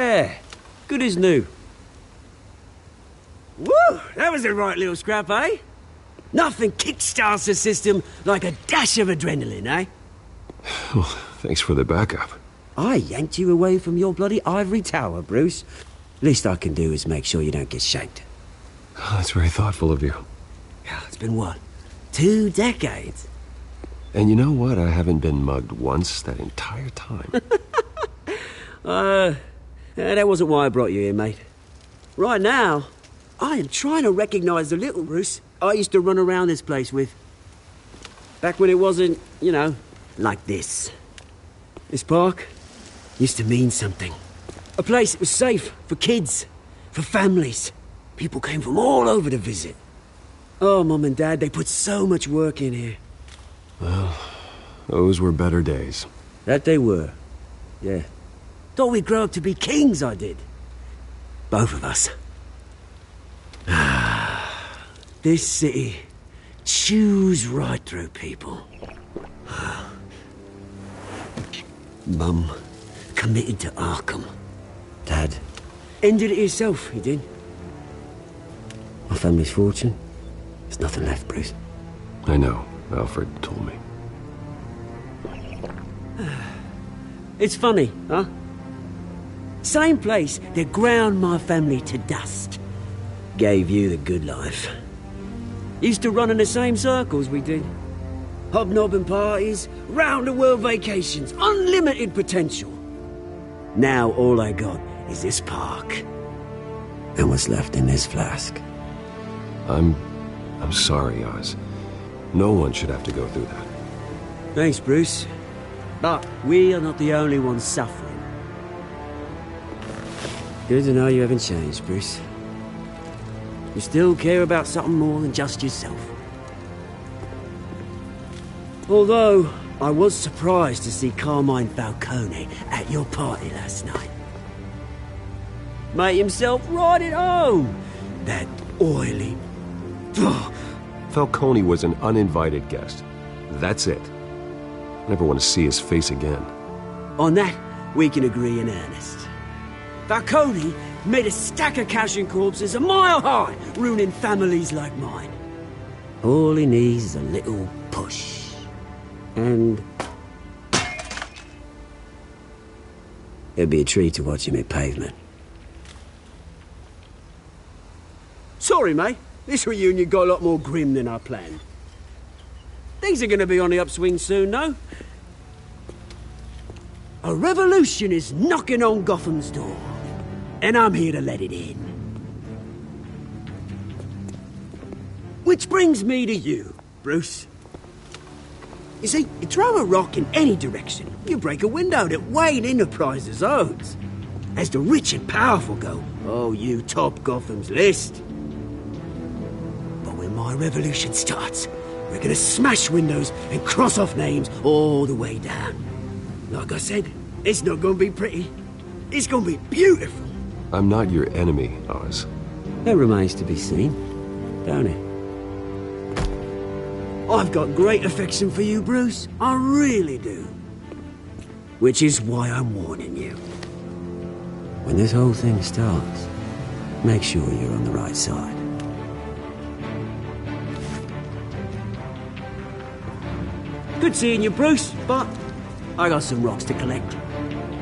Yeah, good as new. Woo! That was a right little scrap, eh? Nothing kickstarts the system like a dash of adrenaline, eh? Well, thanks for the backup. I yanked you away from your bloody ivory tower, Bruce. Least I can do is make sure you don't get shanked. Oh, that's very thoughtful of you. Yeah, it's been what? 2 decades? And you know what? I haven't been mugged once that entire time. That wasn't why I brought you here, mate. Right now, I am trying to recognize the little Bruce I used to run around this place with. Back when it wasn't, you know, like this. This park used to mean something. A place that was safe for kids, for families. People came from all over to visit. Oh, Mum and Dad, they put so much work in here. Well, those were better days. That they were. Yeah. Thought we'd grow up to be kings, I did. Both of us. This city chews right through people. Mum committed to Arkham. Dad ended it himself, he did. My family's fortune, there's nothing left, Bruce. I know. Alfred told me. It's funny, huh? Same place that ground my family to dust. Gave you the good life. Used to run in the same circles we did. Hobnobbing parties, round-the-world vacations, unlimited potential. Now all I got is this park. And what's left in this flask. I'm sorry, Oz. No one should have to go through that. Thanks, Bruce. But we are not the only ones suffering. Good to know you haven't changed, Bruce. You still care about something more than just yourself. Although, I was surprised to see Carmine Falcone at your party last night. Made himself right at home. That oily... Falcone was an uninvited guest. That's it. Never want to see his face again. On that, we can agree in earnest. Falcone made a stack of cashing corpses a mile high, ruining families like mine. All he needs is a little push. And... it'd be a treat to watch him hit pavement. Sorry, mate. This reunion got a lot more grim than I planned. Things are gonna be on the upswing soon, no? A revolution is knocking on Gotham's door. And I'm here to let it in. Which brings me to you, Bruce. You see, you throw a rock in any direction, you break a window that Wayne Enterprises owns. As the rich and powerful go, oh, you top Gotham's list. But when my revolution starts, we're gonna smash windows and cross off names all the way down. Like I said, it's not gonna be pretty. It's gonna be beautiful. I'm not your enemy, Oz. That remains to be seen, don't it? I've got great affection for you, Bruce. I really do. Which is why I'm warning you. When this whole thing starts, make sure you're on the right side. Good seeing you, Bruce, but I got some rocks to collect.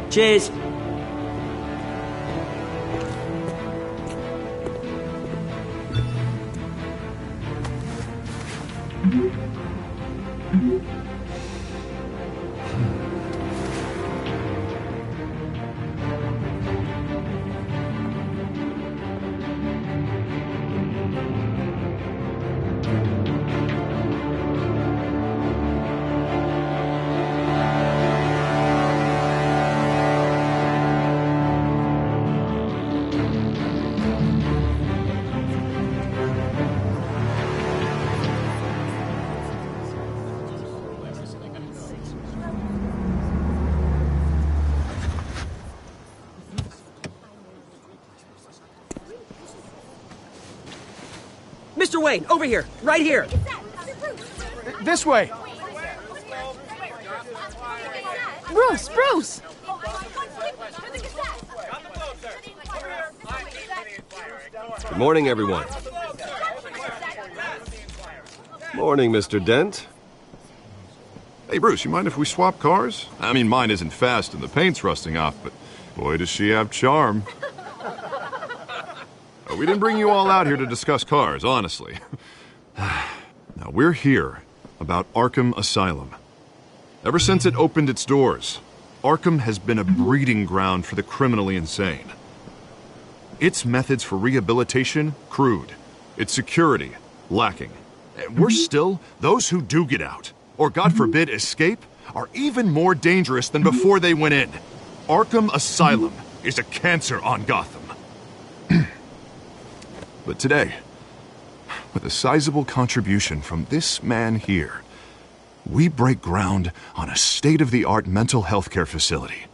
Cheers. Mr. Wayne, over here, right here. This way. Bruce! Morning, everyone. Morning, Mr. Dent. Hey, Bruce, you mind if we swap cars? I mean, mine isn't fast and the paint's rusting off, but boy, does she have charm. We didn't bring you all out here to discuss cars, honestly. Now, we're here about Arkham Asylum. Ever since it opened its doors, Arkham has been a breeding ground for the criminally insane. Its methods for rehabilitation, crude. Its security, lacking. And worse still, those who do get out, or God forbid escape, are even more dangerous than before they went in. Arkham Asylum is a cancer on Gotham. But today, with a sizable contribution from this man here, we break ground on a state-of-the-art mental health care facility.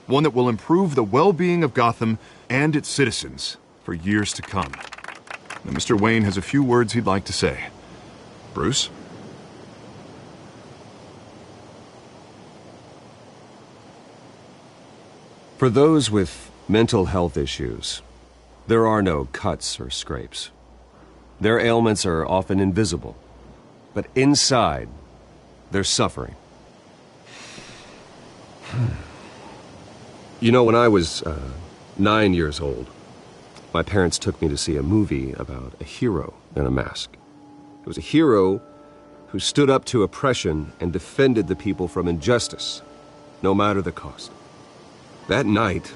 One that will improve the well-being of Gotham and its citizens for years to come. Now, Mr. Wayne has a few words he'd like to say. Bruce? For those with mental health issues, there are no cuts or scrapes. Their ailments are often invisible, but inside, they're suffering. You know, when I was 9 years old, my parents took me to see a movie about a hero in a mask. It was a hero who stood up to oppression and defended the people from injustice, no matter the cost. That night,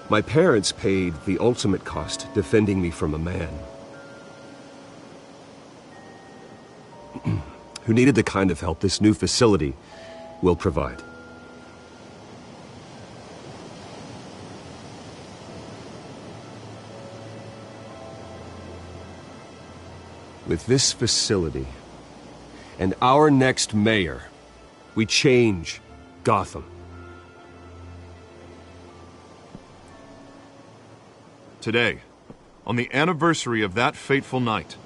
my parents paid the ultimate cost defending me from a man who needed the kind of help this new facility will provide. With this facility and our next mayor, we change Gotham. Today, on the anniversary of that fateful night,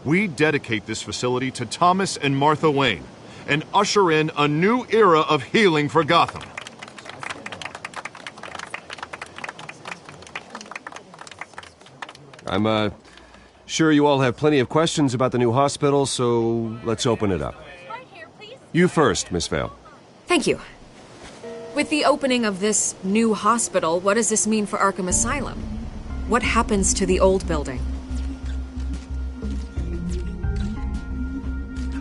we dedicate this facility to Thomas and Martha Wayne and usher in a new era of healing for Gotham. I'm sure you all have plenty of questions about the new hospital, so let's open it up. You first, Miss Vale. Thank you. With the opening of this new hospital, what does this mean for Arkham Asylum? What happens to the old building?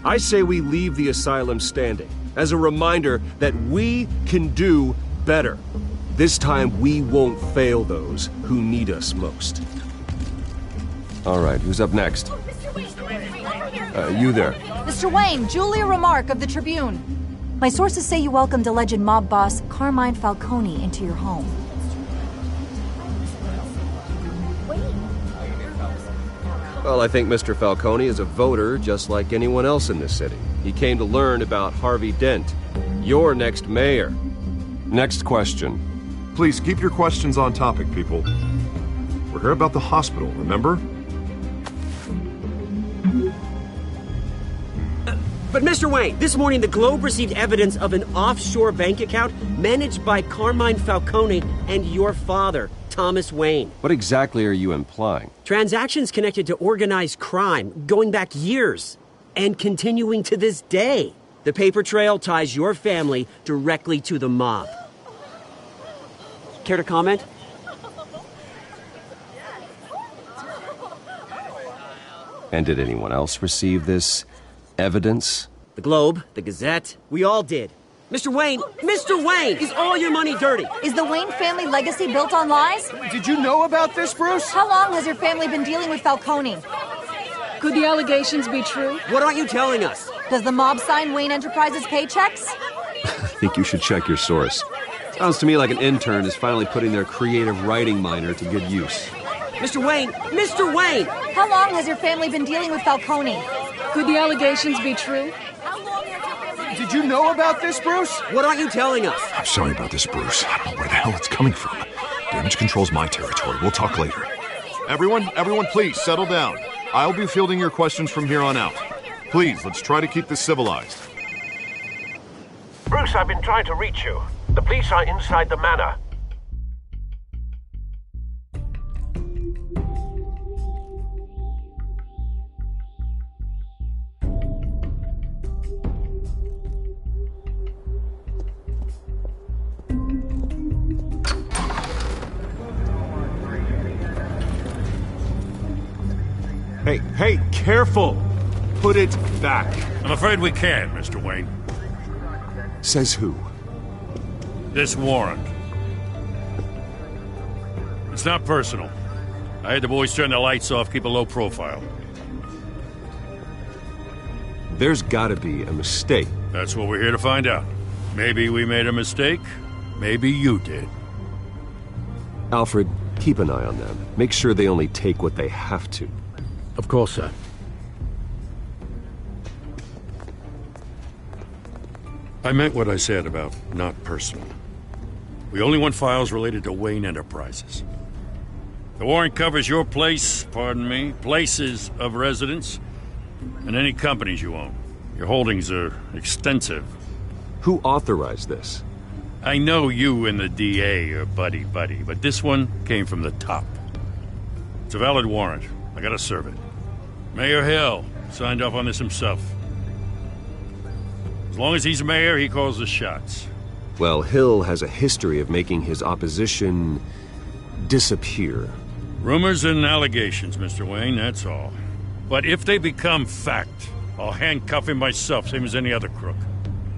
I say we leave the asylum standing as a reminder that we can do better. This time we won't fail those who need us most. All right, who's up next? You there. Mr. Wayne, Julia Remark of the Tribune. My sources say you welcomed alleged mob boss Carmine Falcone into your home. Well, I think Mr. Falcone is a voter just like anyone else in this city. He came to learn about Harvey Dent, your next mayor. Next question. Please keep your questions on topic, people. We're here about the hospital, remember? But Mr. Wayne, this morning the Globe received evidence of an offshore bank account managed by Carmine Falcone and your father, Thomas Wayne. What exactly are you implying? Transactions connected to organized crime going back years and continuing to this day. The paper trail ties your family directly to the mob. Care to comment? And did anyone else receive this evidence? The Globe, the Gazette, we all did. Mr. Wayne, is all your money dirty? Is the Wayne family legacy built on lies? Did you know about this, Bruce? How long has your family been dealing with Falcone? Could the allegations be true? What aren't you telling us? Does the mob sign Wayne Enterprises paychecks? I think you should check your source. Sounds to me like an intern is finally putting their creative writing minor to good use. Mr. Wayne! How long has your family been dealing with Falcone? Could the allegations be true? Did you know about this, Bruce? What aren't you telling us? I'm sorry about this, Bruce. I don't know where the hell it's coming from. Damage control's my territory. We'll talk later. Everyone, please, settle down. I'll be fielding your questions from here on out. Please, let's try to keep this civilized. Bruce, I've been trying to reach you. The police are inside the manor. Hey, careful! Put it back. I'm afraid we can't, Mr. Wayne. Says who? This warrant. It's not personal. I had the boys turn the lights off, keep a low profile. There's gotta be a mistake. That's what we're here to find out. Maybe we made a mistake. Maybe you did. Alfred, keep an eye on them. Make sure they only take what they have to. Of course, sir. I meant what I said about not personal. We only want files related to Wayne Enterprises. The warrant covers your place, pardon me, places of residence, and any companies you own. Your holdings are extensive. Who authorized this? I know you and the DA are buddy-buddy, but this one came from the top. It's a valid warrant. I gotta serve it. Mayor Hill signed off on this himself. As long as he's mayor, he calls the shots. Well, Hill has a history of making his opposition disappear. Rumors and allegations, Mr. Wayne, that's all. But if they become fact, I'll handcuff him myself, same as any other crook.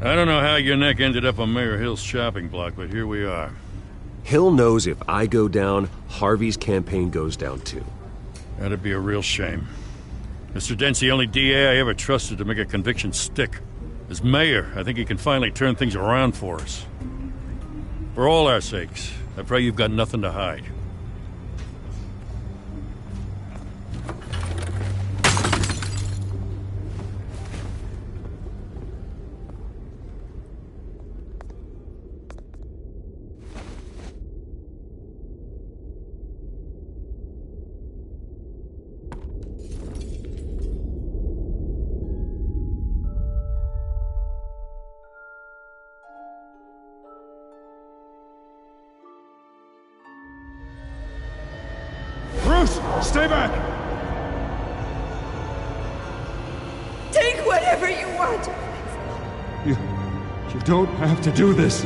I don't know how your neck ended up on Mayor Hill's shopping block, but here we are. Hill knows if I go down, Harvey's campaign goes down too. That'd be a real shame. Mr. Dent's the only DA I ever trusted to make a conviction stick. As mayor, I think he can finally turn things around for us. For all our sakes, I pray you've got nothing to hide. Stay back! Take whatever you want. You don't have to do this.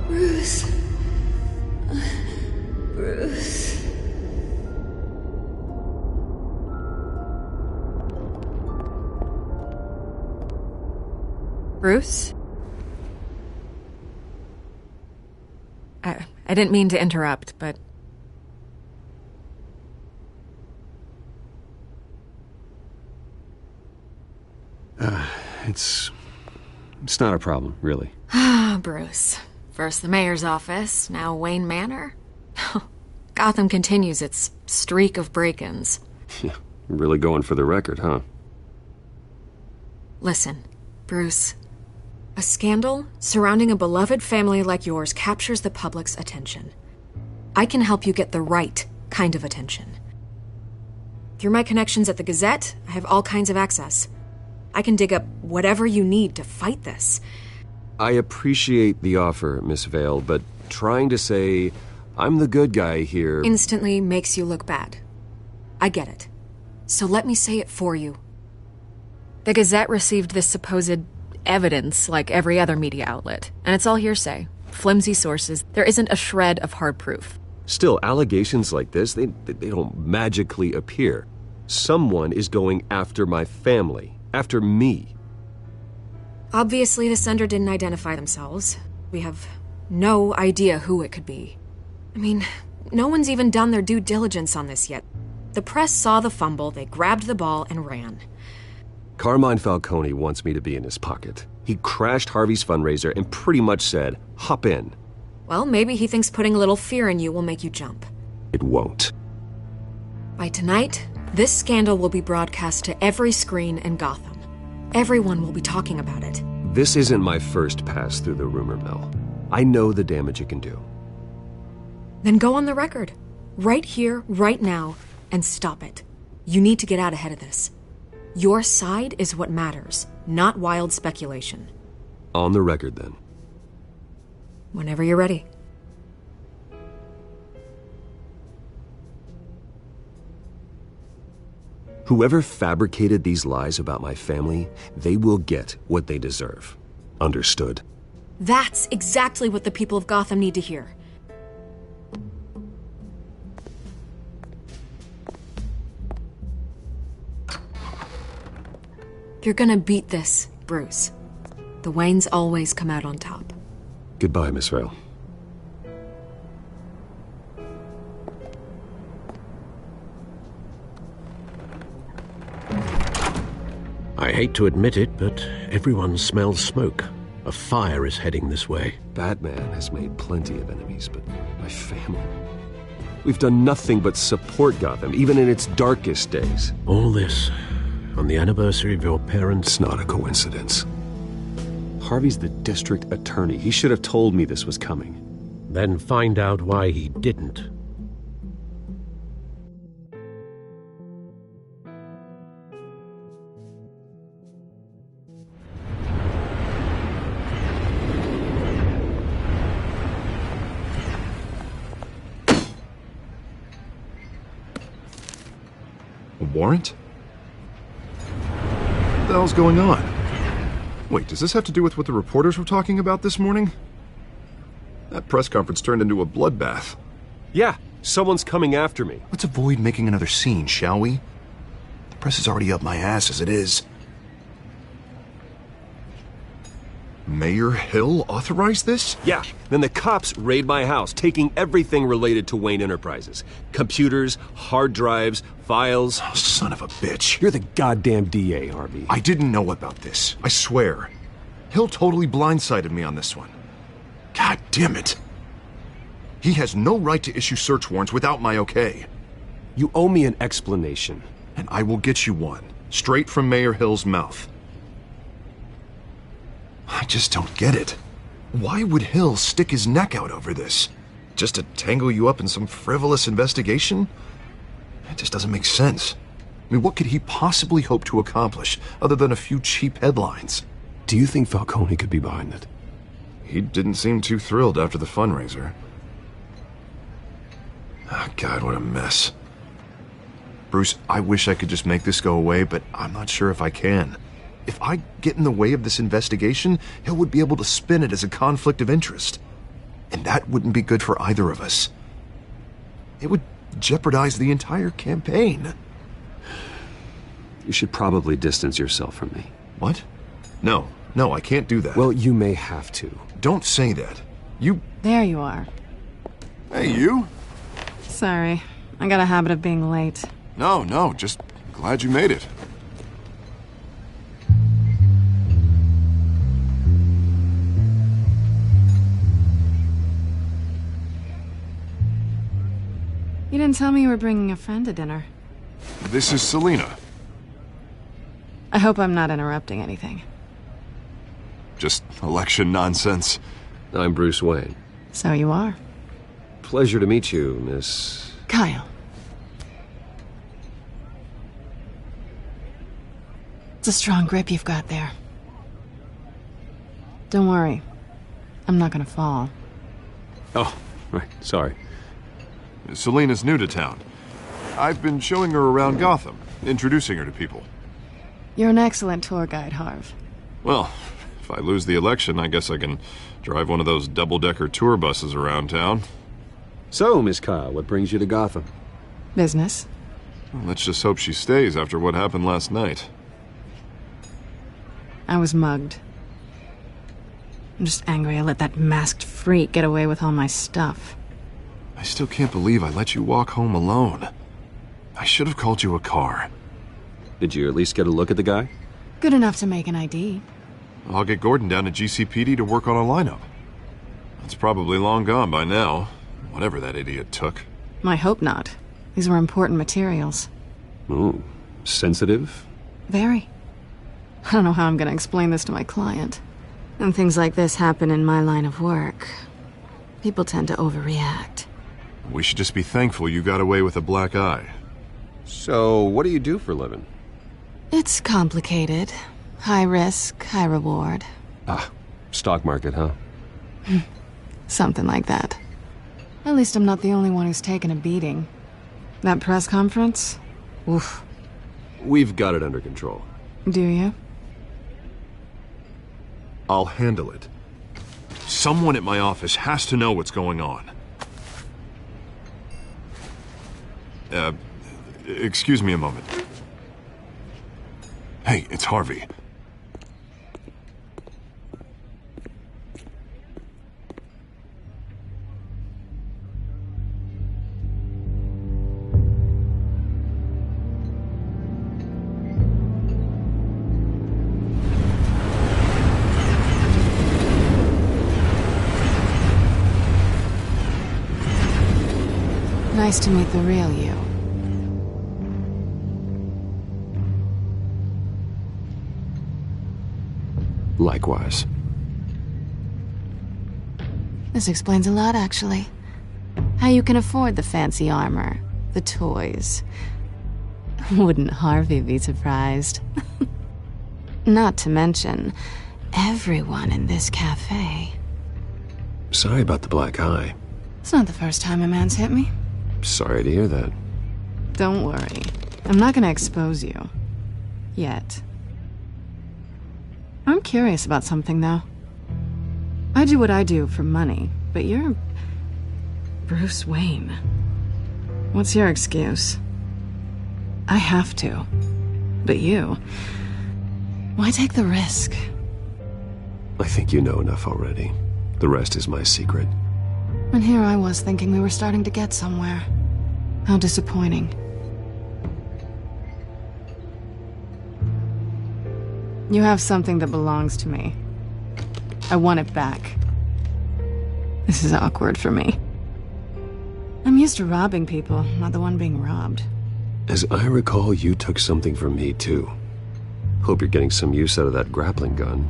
Bruce. Bruce. Bruce? I didn't mean to interrupt, but... It's not a problem, really. Ah, Bruce. First the mayor's office, now Wayne Manor. Gotham continues its streak of break-ins. Yeah, really going for the record, huh? Listen, Bruce. A scandal surrounding a beloved family like yours captures the public's attention. I can help you get the right kind of attention. Through my connections at the Gazette, I have all kinds of access. I can dig up whatever you need to fight this. I appreciate the offer, Miss Vale, but trying to say I'm the good guy here... instantly makes you look bad. I get it. So let me say it for you. The Gazette received this supposed evidence like every other media outlet, and it's all hearsay. Flimsy sources. There isn't a shred of hard proof. Still, allegations like this, they don't magically appear. Someone is going after my family, after me. Obviously, the sender didn't identify themselves. We have no idea who it could be. I mean, no one's even done their due diligence on this yet. The press saw the fumble, they grabbed the ball and ran. Carmine Falcone wants me to be in his pocket. He crashed Harvey's fundraiser and pretty much said, hop in. Well, maybe he thinks putting a little fear in you will make you jump. It won't. By tonight, this scandal will be broadcast to every screen in Gotham. Everyone will be talking about it. This isn't my first pass through the rumor mill. I know the damage it can do. Then go on the record. Right here, right now, and stop it. You need to get out ahead of this. Your side is what matters, not wild speculation. On the record, then. Whenever you're ready. Whoever fabricated these lies about my family, they will get what they deserve. Understood. That's exactly what the people of Gotham need to hear. You're gonna beat this, Bruce. The Waynes always come out on top. Goodbye, Miss Vale. I hate to admit it, but everyone smells smoke. A fire is heading this way. Batman has made plenty of enemies, but my family... We've done nothing but support Gotham, even in its darkest days. All this on the anniversary of your parents'... It's not a coincidence. Harvey's the district attorney. He should have told me this was coming. Then find out why he didn't. A warrant? What the hell's going on? Wait, does this have to do with what the reporters were talking about this morning? That press conference turned into a bloodbath. Yeah, someone's coming after me. Let's avoid making another scene, shall we? The press is already up my ass as it is. Mayor Hill authorized this? Yeah, then the cops raid my house, taking everything related to Wayne Enterprises. Computers, hard drives, files. Oh, son of a bitch. You're the goddamn DA, Harvey. I didn't know about this. I swear. Hill totally blindsided me on this one. God damn it. He has no right to issue search warrants without my okay. You owe me an explanation. And I will get you one, straight from Mayor Hill's mouth. I just don't get it. Why would Hill stick his neck out over this? Just to tangle you up in some frivolous investigation? It just doesn't make sense. I mean, what could he possibly hope to accomplish other than a few cheap headlines? Do you think Falcone could be behind it? He didn't seem too thrilled after the fundraiser. Oh, God, what a mess. Bruce, I wish I could just make this go away, but I'm not sure if I can. If I get in the way of this investigation, Hill would be able to spin it as a conflict of interest. And that wouldn't be good for either of us. It would jeopardize the entire campaign. You should probably distance yourself from me. What? No, I can't do that. Well, you may have to. Don't say that. You... There you are. Hey, you? Sorry. I got a habit of being late. No, just glad you made it. You didn't tell me you were bringing a friend to dinner. This is Selina. I hope I'm not interrupting anything. Just election nonsense. I'm Bruce Wayne. So you are. Pleasure to meet you, Miss... Kyle. It's a strong grip you've got there. Don't worry. I'm not gonna fall. Oh, right. Sorry. Selina's new to town. I've been showing her around Gotham, introducing her to people. You're an excellent tour guide, Harv. Well, if I lose the election, I guess I can drive one of those double-decker tour buses around town. So, Miss Kyle, what brings you to Gotham? Business. Well, let's just hope she stays after what happened last night. I was mugged. I'm just angry I let that masked freak get away with all my stuff. I still can't believe I let you walk home alone. I should have called you a car. Did you at least get a look at the guy? Good enough to make an ID. I'll get Gordon down to GCPD to work on a lineup. It's probably long gone by now, whatever that idiot took. I hope not. These were important materials. Ooh, sensitive? Very. I don't know how I'm going to explain this to my client. When things like this happen in my line of work, people tend to overreact. We should just be thankful you got away with a black eye. So, what do you do for a living? It's complicated. High risk, high reward. Ah, stock market, huh? Something like that. At least I'm not the only one who's taken a beating. That press conference? Oof. We've got it under control. Do you? I'll handle it. Someone at my office has to know what's going on. Excuse me a moment. Hey, it's Harvey. Nice to meet the real you. Likewise. This explains a lot, actually. How you can afford the fancy armor, the toys. Wouldn't Harvey be surprised? Not to mention, everyone in this cafe. Sorry about the black eye. It's not the first time a man's hit me. Sorry to hear that. Don't worry. I'm not gonna expose you. Yet. I'm curious about something, though. I do what I do for money, but you're Bruce Wayne. What's your excuse? I have to. But you... why take the risk? I think you know enough already. The rest is my secret. And here I was thinking we were starting to get somewhere. How disappointing. You have something that belongs to me. I want it back. This is awkward for me. I'm used to robbing people, not the one being robbed. As I recall, you took something from me, too. Hope you're getting some use out of that grappling gun.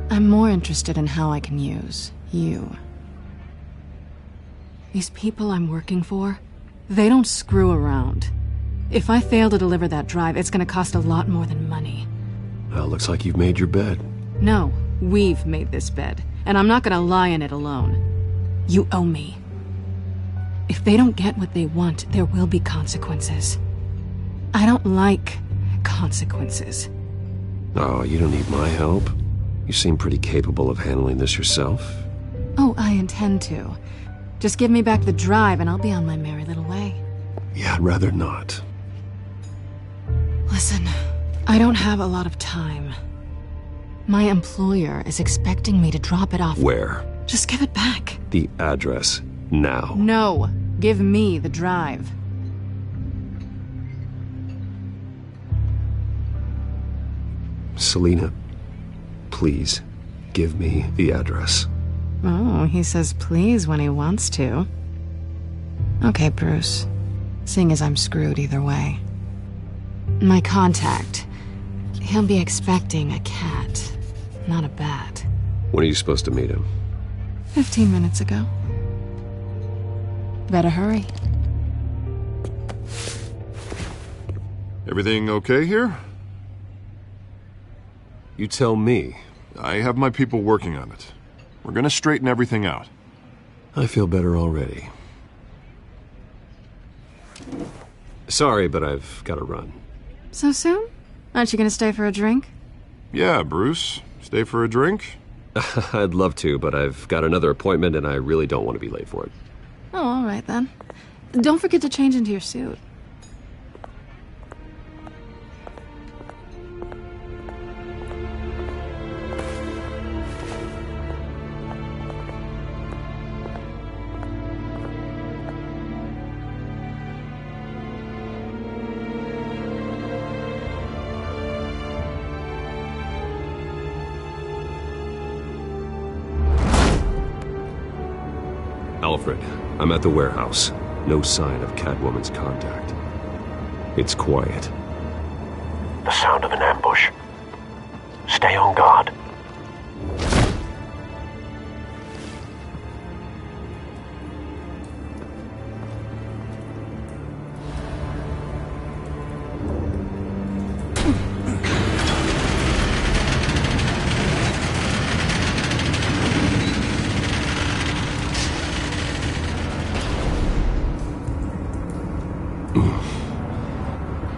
I'm more interested in how I can use you. These people I'm working for, they don't screw around. If I fail to deliver that drive, it's gonna cost a lot more than money. Well, looks like you've made your bed. No, we've made this bed, and I'm not gonna lie in it alone. You owe me. If they don't get what they want, there will be consequences. I don't like consequences. Oh, you don't need my help. You seem pretty capable of handling this yourself. Oh, I intend to. Just give me back the drive and I'll be on my merry little way. Yeah, I'd rather not. Listen, I don't have a lot of time. My employer is expecting me to drop it off. Where? Just give it back. The address, now. No, give me the drive. Selina, please, give me the address. Oh, he says please when he wants to. Okay, Bruce. Seeing as I'm screwed either way. My contact. He'll be expecting a cat, not a bat. When are you supposed to meet him? 15 minutes ago. Better hurry. Everything okay here? You tell me. I have my people working on it. We're gonna straighten everything out. I feel better already. Sorry, but I've got to run. So soon? Aren't you gonna stay for a drink? Yeah, Bruce. Stay for a drink? I'd love to, but I've got another appointment and I really don't want to be late for it. Oh, all right then. Don't forget to change into your suit. Alfred, I'm at the warehouse. No sign of Catwoman's contact. It's quiet. The sound of an ambush. Stay on guard.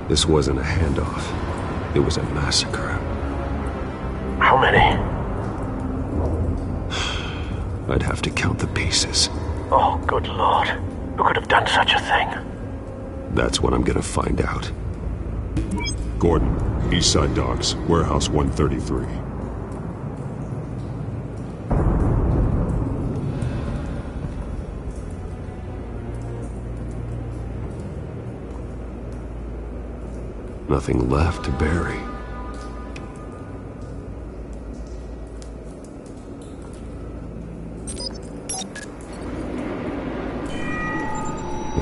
This wasn't a handoff. It was a massacre. How many? I'd have to count the pieces. Oh, good Lord. Who could have done such a thing? That's what I'm gonna find out. Gordon, Eastside Docks, Warehouse 133. Nothing left to bury.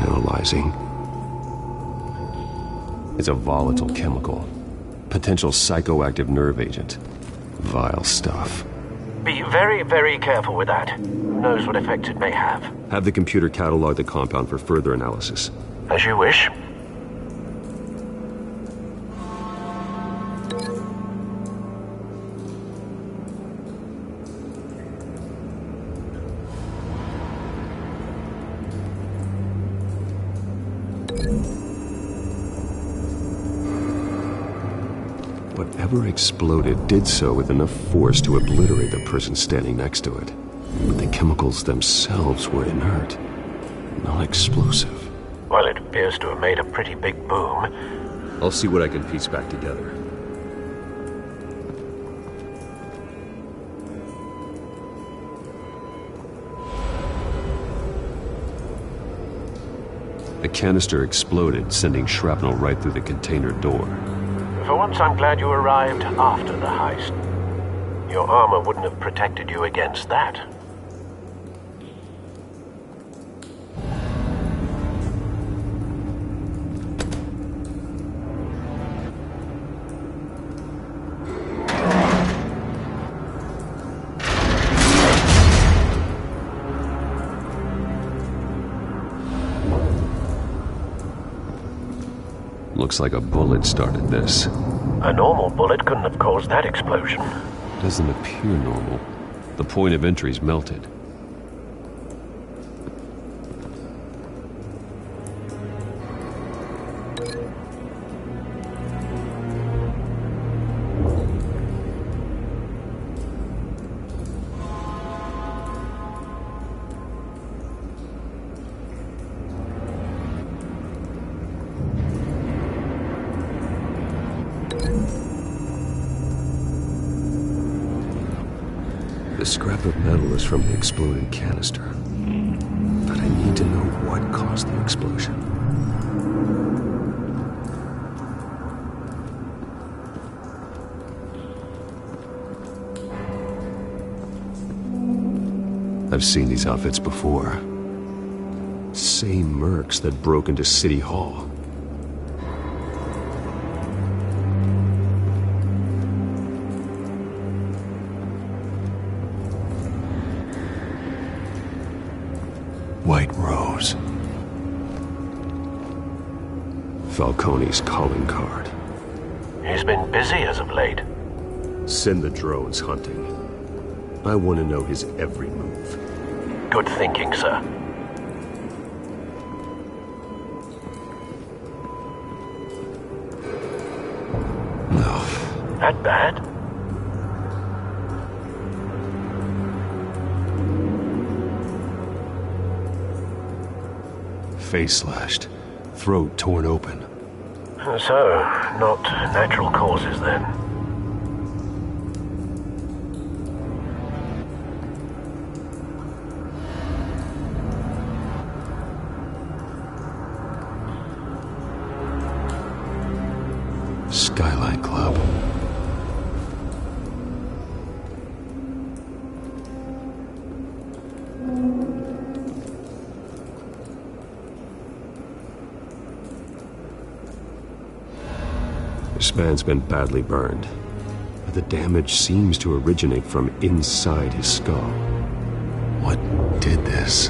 Analyzing. It's a volatile chemical. Potential psychoactive nerve agent. Vile stuff. Be very, very careful with that. Who knows what effects it may have. Have the computer catalog the compound for further analysis. As you wish. Whatever exploded did so with enough force to obliterate the person standing next to it. But the chemicals themselves were inert, not explosive. Well, it appears to have made a pretty big boom. I'll see what I can piece back together. A canister exploded, sending shrapnel right through the container door. For once, I'm glad you arrived after the heist. Your armor wouldn't have protected you against that. Looks like a bullet started this. A normal bullet couldn't have caused that explosion. Doesn't appear normal. The point of entry's melted. The scrap of metal is from the exploded canister. But I need to know what caused the explosion. I've seen these outfits before. Same mercs that broke into City Hall. White Rose. Falcone's calling card. He's been busy as of late. Send the drones hunting. I want to know his every move. Good thinking, sir. No. That bad? Face slashed, throat torn open. So, not natural causes then. Skyline Club. This man's been badly burned, but the damage seems to originate from inside his skull. What did this?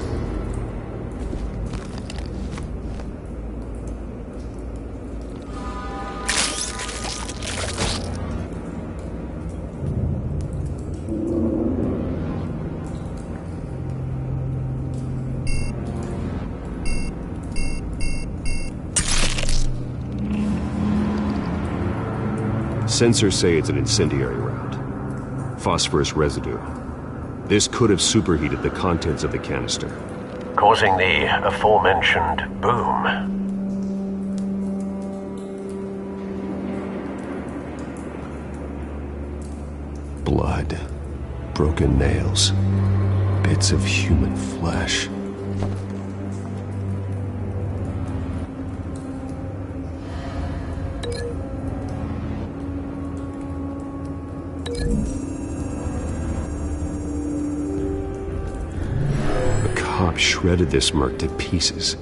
Sensors say it's an incendiary round. Phosphorus residue. This could have superheated the contents of the canister, causing the aforementioned boom. Blood, broken nails, bits of human flesh. The cop shredded this merc to pieces,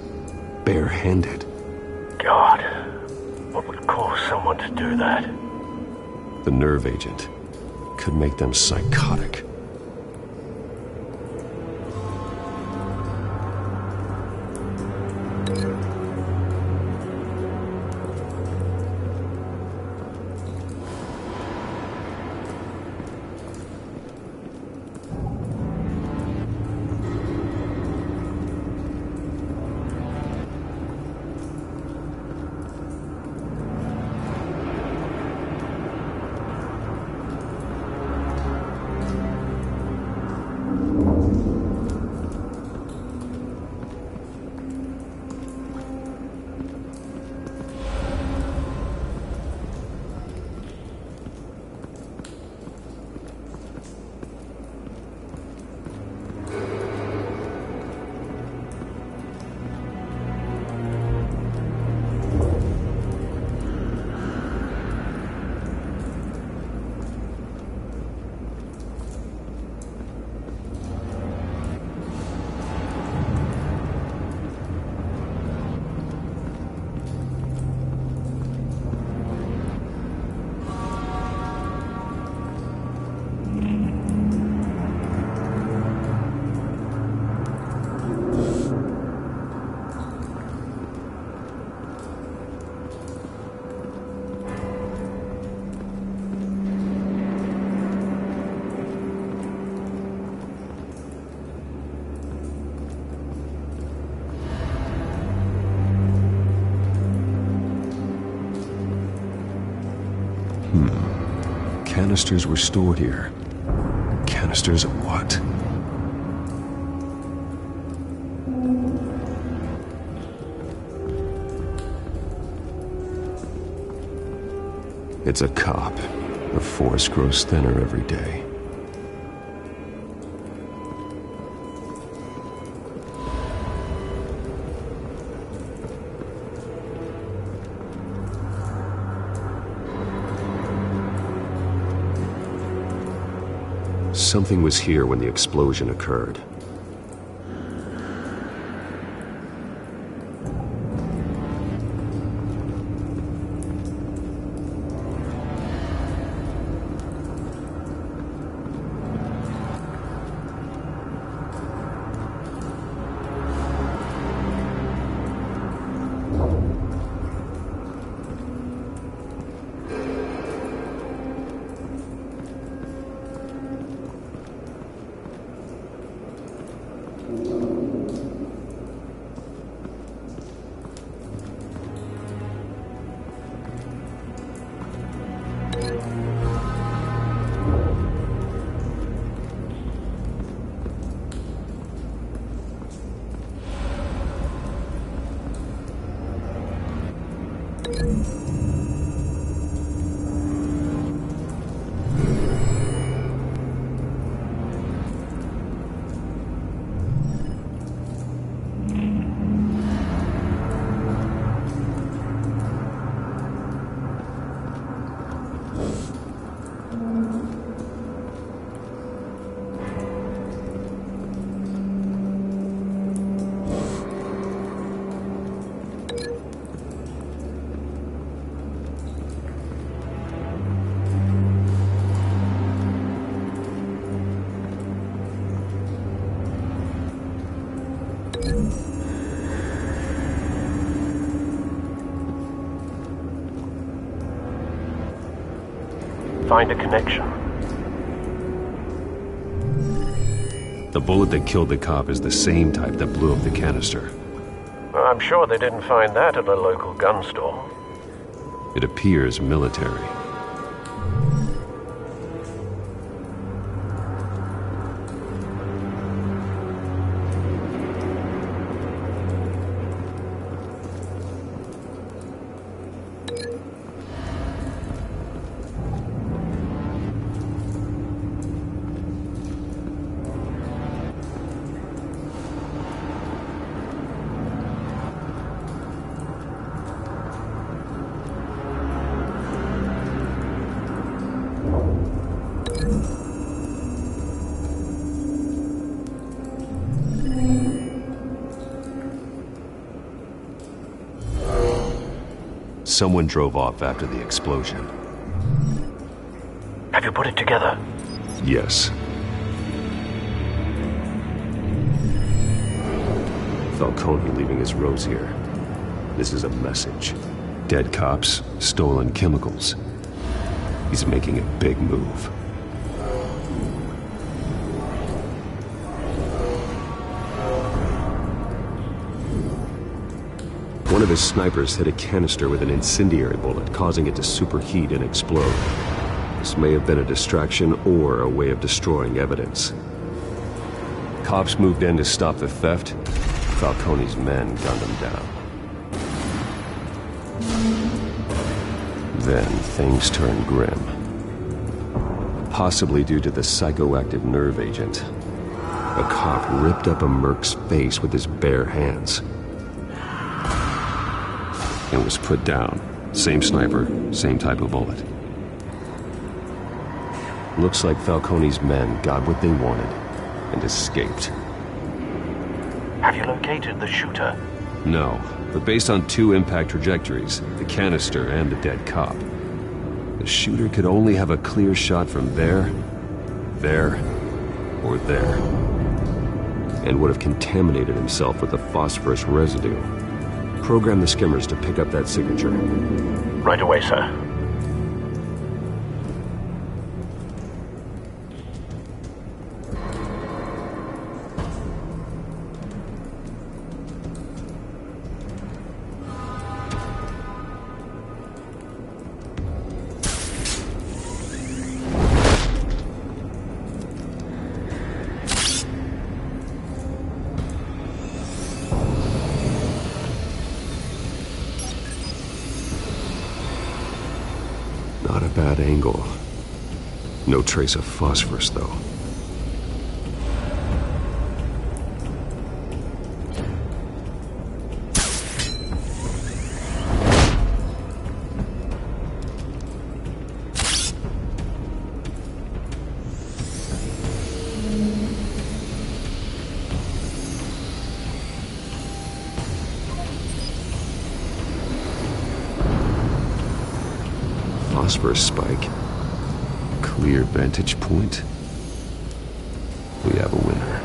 barehanded. God, what would cause someone to do that? The nerve agent could make them psychotic. Canisters were stored here. Canisters of what? It's a cop. The force grows thinner every day. Something was here when the explosion occurred. Find a connection. The bullet that killed the cop is the same type that blew up the canister. I'm sure they didn't find that at a local gun store. It appears military. someone drove off after the explosion. Have you put it together? Yes. Falcone leaving his rose here. This is a message. Dead cops, stolen chemicals. He's making a big move. One of his snipers hit a canister with an incendiary bullet, causing it to superheat and explode. This may have been a distraction or a way of destroying evidence. Cops moved in to stop the theft. Falcone's men gunned him down. Then things turned grim. Possibly due to the psychoactive nerve agent. A cop ripped up a merc's face with his bare hands. And was put down. Same sniper, same type of bullet. Looks like Falcone's men got what they wanted and escaped. Have you located the shooter? No, but based on two impact trajectories, the canister and the dead cop, the shooter could only have a clear shot from there, or there, and would have contaminated himself with the phosphorus residue. Program the skimmers to pick up that signature. Right away, sir. Not a bad angle. No trace of phosphorus, though. Phosphorus spike. Clear vantage point. We have a winner.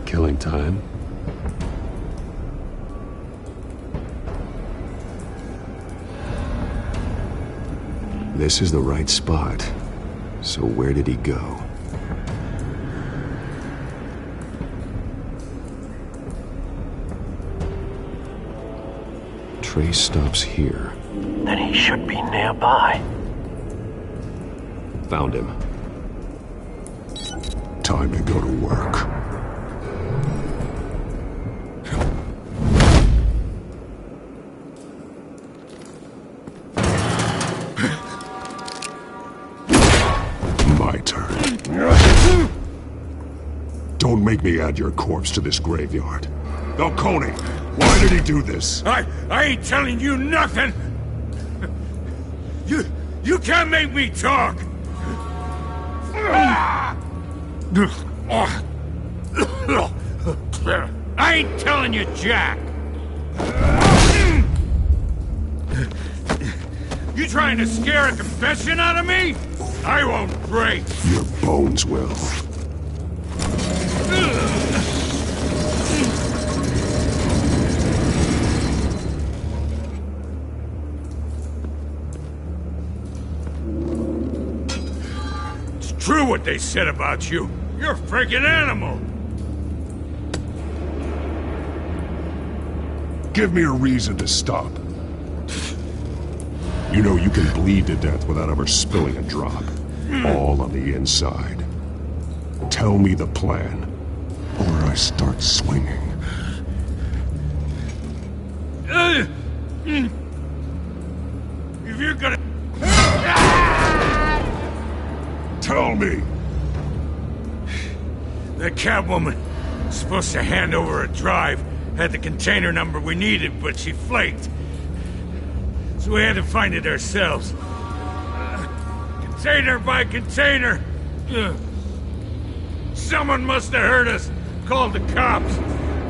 Killing time. This is the right spot. So where did he go? Trace stops here. Then he should be nearby. Found him. Time to go to work. My turn. Don't make me add your corpse to this graveyard. Falcone, why did he do this? I ain't telling you nothing! You can't make me talk! I ain't telling you jack! You trying to scare a confession out of me? I won't break! Your bones will. It's true what they said about you. You're a freaking animal! Give me a reason to stop. You know you can bleed to death without ever spilling a drop. All on the inside. Tell me the plan, or I start swinging. If you're gonna... Tell me! The Catwoman was supposed to hand over a drive, had the container number we needed, but she flaked. So we had to find it ourselves. Container by container. Ugh. Someone must have heard us. Called the cops.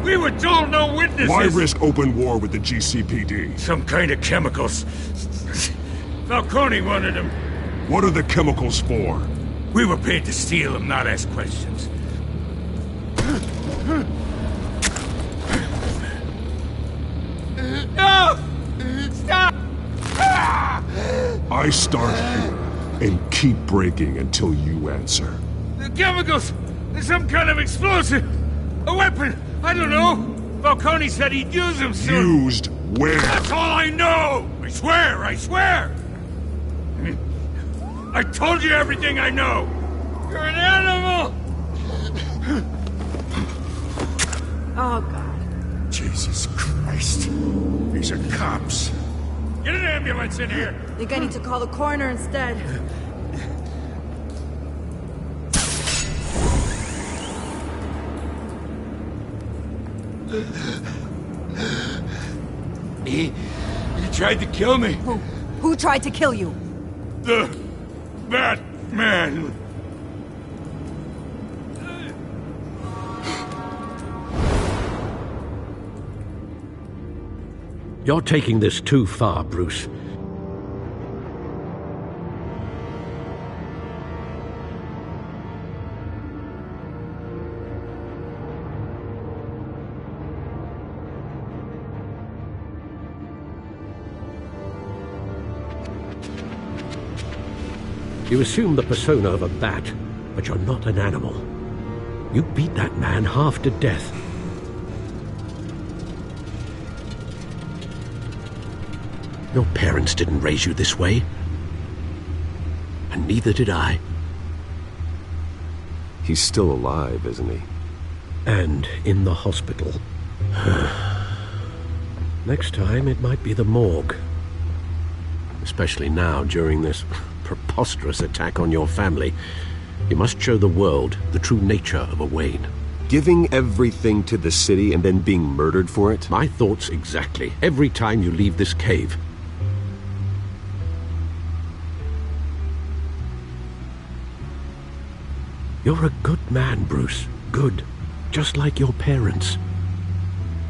We were told no witnesses. Why risk open war with the GCPD? Some kind of chemicals. Falcone wanted them. What are the chemicals for? We were paid to steal them, not ask questions. No! Stop! I start here and keep breaking until you answer. The chemicals! There's some kind of explosive! A weapon! I don't know! Falcone said he'd use them soon! Used where? That's all I know! I swear! I swear! I told you everything I know! You're an animal! Oh, God. Jesus Christ. These are cops. Get an ambulance in here! Think I need to call the coroner instead. He tried to kill me. Who tried to kill you? The Batman. You're taking this too far, Bruce. You assume the persona of a bat, but you're not an animal. You beat that man half to death. Your parents didn't raise you this way. And neither did I. He's still alive, isn't he? And in the hospital. Next time, it might be the morgue. Especially now, during this preposterous attack on your family. You must show the world the true nature of a Wayne. Giving everything to the city and then being murdered for it? My thoughts exactly. Every time you leave this cave. You're a good man, Bruce. Good. Just like your parents.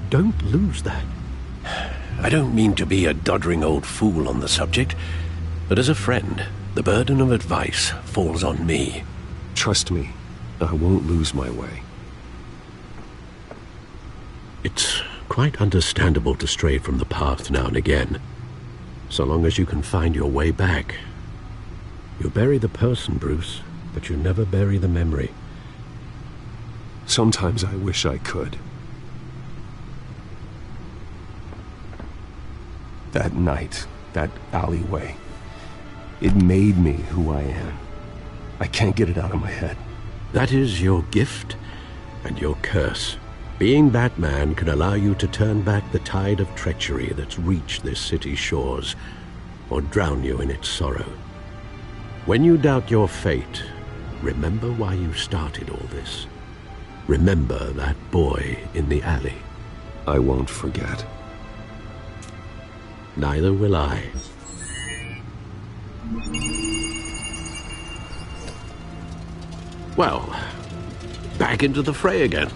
Don't lose that. I don't mean to be a doddering old fool on the subject, but as a friend, the burden of advice falls on me. Trust me, I won't lose my way. It's quite understandable to stray from the path now and again, so long as you can find your way back. You bury the person, Bruce, but you never bury the memory. Sometimes I wish I could. That night, that alleyway, it made me who I am. I can't get it out of my head. That is your gift and your curse. Being Batman can allow you to turn back the tide of treachery that's reached this city's shores, or drown you in its sorrow. When you doubt your fate, remember why you started all this. Remember that boy in the alley. I won't forget. Neither will I. Well, back into the fray again.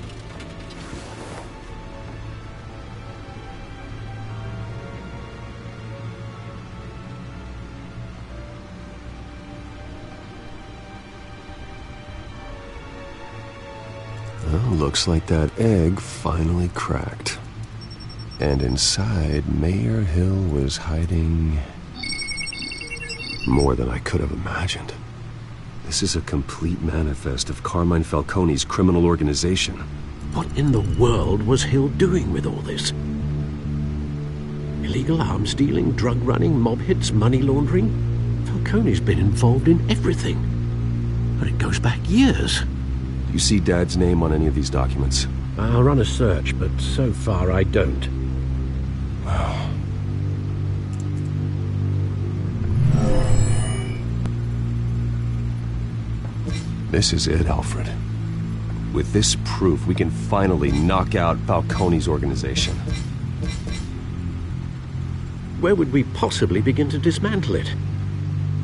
Well, looks like that egg finally cracked. And inside, Mayor Hill was hiding more than I could have imagined. This is a complete manifest of Carmine Falcone's criminal organization. What in the world was Hill doing with all this? Illegal arms dealing, drug running, mob hits, money laundering? Falcone's been involved in everything. And it goes back years. Do you see Dad's name on any of these documents? I'll run a search, but so far I don't. Wow. This is it, Alfred. With this proof, we can finally knock out Falcone's organization. Where would we possibly begin to dismantle it?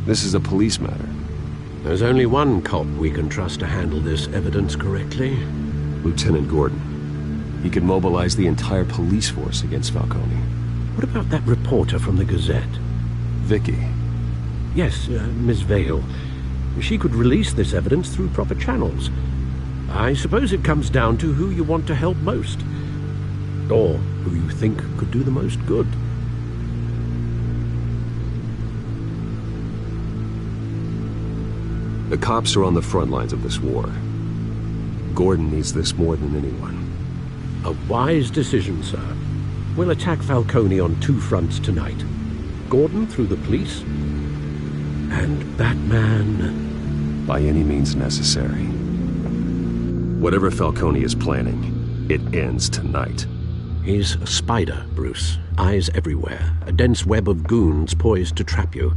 This is a police matter. There's only one cop we can trust to handle this evidence correctly. Lieutenant Gordon. He could mobilize the entire police force against Falcone. What about that reporter from the Gazette? Vicky. Yes, Miss Vale. She could release this evidence through proper channels. I suppose it comes down to who you want to help most. Or who you think could do the most good. The cops are on the front lines of this war. Gordon needs this more than anyone. A wise decision, sir. We'll attack Falcone on two fronts tonight. Gordon through the police, and Batman... by any means necessary. Whatever Falcone is planning, it ends tonight. He's a spider, Bruce. Eyes everywhere. A dense web of goons poised to trap you.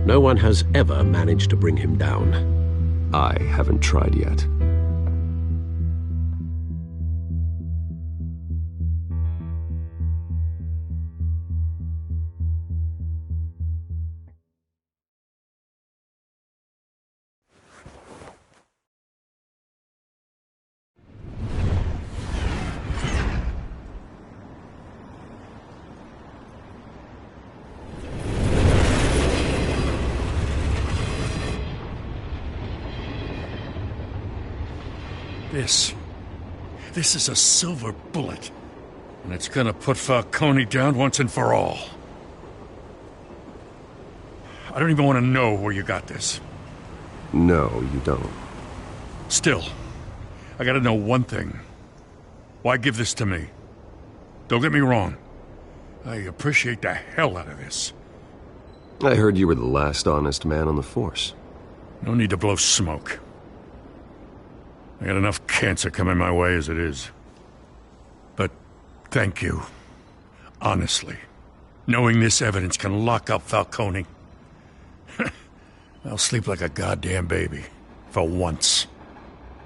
No one has ever managed to bring him down. I haven't tried yet. This is a silver bullet. And it's gonna put Falcone down once and for all. I don't even want to know where you got this. No, you don't. Still, I gotta know one thing. Why give this to me? Don't get me wrong. I appreciate the hell out of this. I heard you were the last honest man on the force. No need to blow smoke. I got enough cancer coming my way as it is. But thank you. Honestly. Knowing this evidence can lock up Falcone. I'll sleep like a goddamn baby. For once.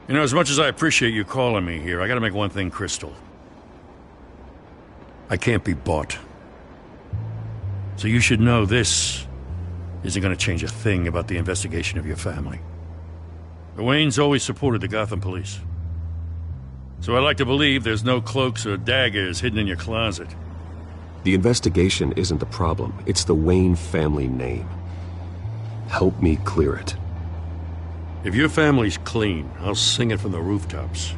You know, as much as I appreciate you calling me here, I gotta make one thing crystal. I can't be bought. So you should know this isn't gonna change a thing about the investigation of your family. The Waynes always supported the Gotham police. So I like to believe there's no cloaks or daggers hidden in your closet. The investigation isn't the problem. It's the Wayne family name. Help me clear it. If your family's clean, I'll sing it from the rooftops.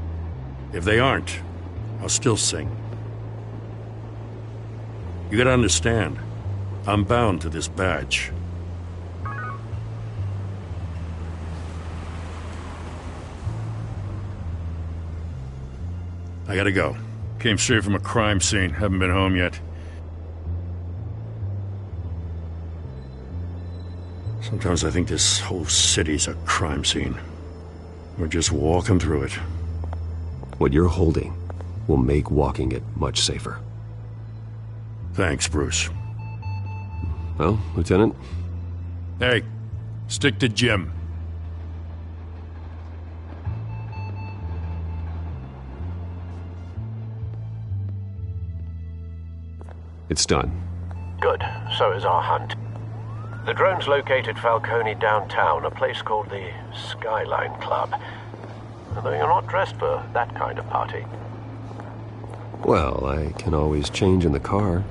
If they aren't, I'll still sing. You gotta understand, I'm bound to this badge. I gotta go. Came straight from a crime scene. Haven't been home yet. Sometimes I think this whole city's a crime scene. We're just walking through it. What you're holding will make walking it much safer. Thanks, Bruce. Well, Lieutenant? Hey, stick to Jim. It's done. Good. So is our hunt. The drones located Falcone downtown, a place called the Skyline Club. Although you're not dressed for that kind of party. Well, I can always change in the car.